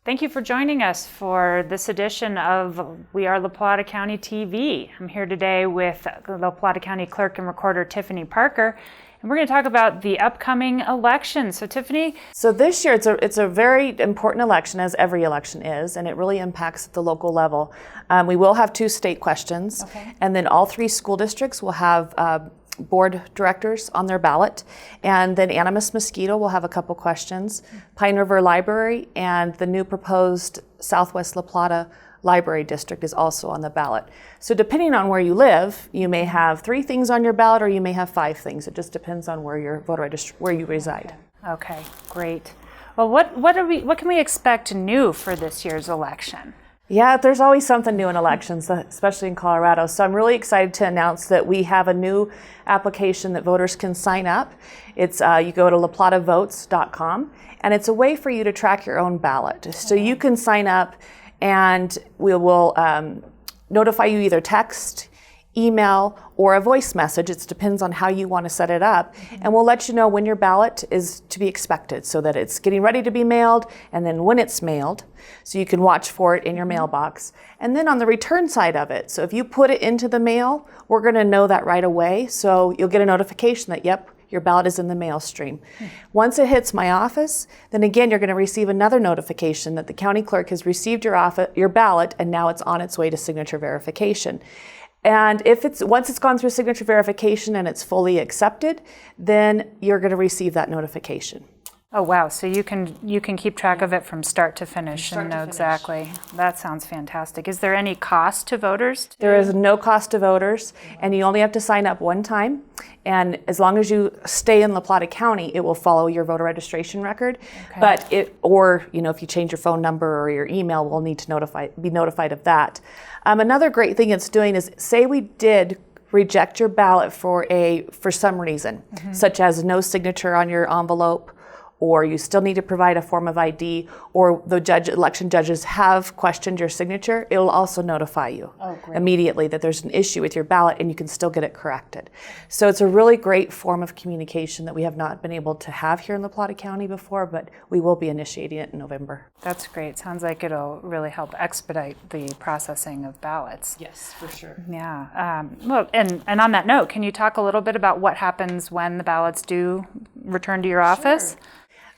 Thank you for joining us for this edition of We Are La Plata County TV. I'm here today with La Plata County Clerk and Recorder Tiffany Parker, and we're going to talk about the upcoming election. So Tiffany? So this year it's a very important election, as every election is, and it really impacts at the local level. We will have 2 state questions, and then all 3 school districts will have board directors on their ballot, and then Animas Mosquito will have a couple questions. Pine River Library and the new proposed Southwest La Plata Library District is also on the ballot. So depending on where you live, you may have 3 things on your ballot or you may have 5 things. It just depends on where your where you reside. Okay, great. Well, what can we expect new for this year's election? Yeah, there's always something new in elections, especially in Colorado. So I'm really excited to announce that we have a new application that voters can sign up. It's you go to laplatavotes.com, and it's a way for you to track your own ballot. So you can sign up, and we will notify you either text, email, or a voice message. It depends on how you want to set it up. And we'll let you know when your ballot is to be expected so that it's getting ready to be mailed and then when it's mailed. So you can watch for it in your mailbox. And then on the return side of it, so if you put it into the mail, we're going to know that right away. So you'll get a notification that, yep, your ballot is in the mail stream. Once it hits my office, then again, you're going to receive another notification that the county clerk has received your ballot and now it's on its way to signature verification. And once it's gone through signature verification and it's fully accepted, then you're going to receive that notification. Oh wow! So you can keep track of it from start to finish and know exactly. That sounds fantastic. Is there any cost to voters? There is no cost to voters, and you only have to sign up one time. And as long as you stay in La Plata County, it will follow your voter registration record. Okay. But if you change your phone number or your email, we'll need to be notified of that. Another great thing it's doing is, say we did reject your ballot for some reason, such as no signature on your envelope, or you still need to provide a form of ID, or the election judges have questioned your signature, it will also notify you immediately that there's an issue with your ballot and you can still get it corrected. So it's a really great form of communication that we have not been able to have here in La Plata County before, but we will be initiating it in November. That's great. Sounds like it'll really help expedite the processing of ballots. Yes, for sure. Yeah. Well, and on that note, can you talk a little bit about what happens when the ballots do return to your office?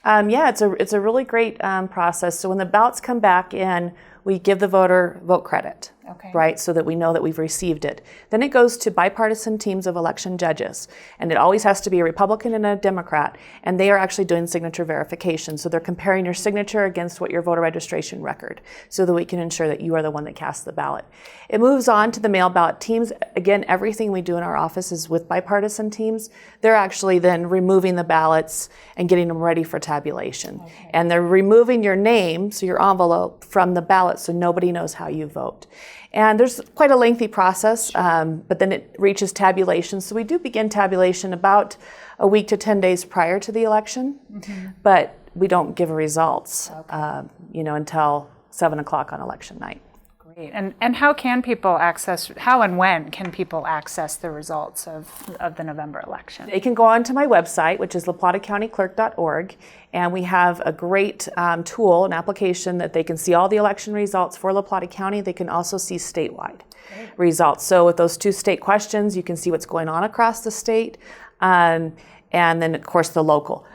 It's a really great process. So when the ballots come back in, we give the voter vote credit, right, so that we know that we've received it. Then it goes to bipartisan teams of election judges, and it always has to be a Republican and a Democrat, and they are actually doing signature verification. So they're comparing your signature against your voter registration record so that we can ensure that you are the one that cast the ballot. It moves on to the mail ballot teams. Again, everything we do in our office is with bipartisan teams. They're actually then removing the ballots and getting them ready for tabulation. And they're removing your name, so your envelope, from the ballot so nobody knows how you vote. And there's quite a lengthy process, but then it reaches tabulation. So we do begin tabulation about a week to 10 days prior to the election, but we don't give results, until 7 o'clock on election night. Great. And how and when can people access the results of the November election? They can go on to my website, which is laplatacountyklerk.org, and we have a great tool, an application that they can see all the election results for La Plata County. They can also see statewide results. So with those 2 state questions, you can see what's going on across the state, and then, of course, the local.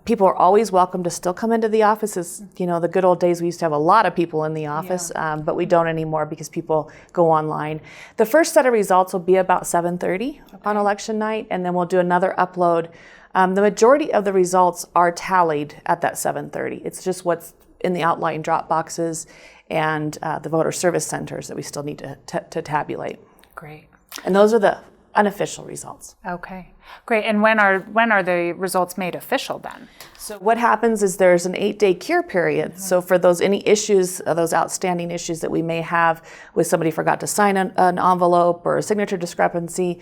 People are always welcome to still come into the offices. The good old days, we used to have a lot of people in the office, but we don't anymore because people go online. The first set of results will be about 7:30 on election night, and then we'll do another upload. The majority of the results are tallied at that 7:30. It's just what's in the outlying drop boxes and the voter service centers that we still need to tabulate. Great. And those are the unofficial results. Okay, great. And when are the results made official then? So what happens is there's an 8-day cure period. So for any issues, those outstanding issues that we may have with somebody forgot to sign an envelope or a signature discrepancy,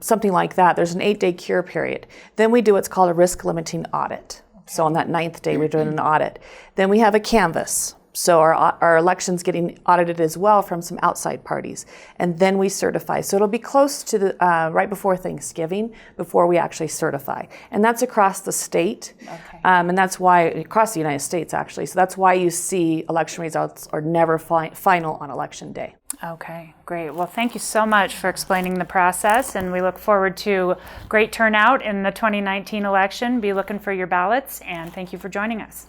something like that, there's an 8-day cure period. Then we do what's called a risk limiting audit. So on that 9th day, we're doing an audit. Then we have a canvass. So our election's getting audited as well from some outside parties. And then we certify. So it'll be close to the right before Thanksgiving before we actually certify. And that's across the state. Okay. And that's why, across the United States actually. So that's why you see election results are never final on election day. Okay, great. Well, thank you so much for explaining the process, and we look forward to great turnout in the 2019 election. Be looking for your ballots, and thank you for joining us.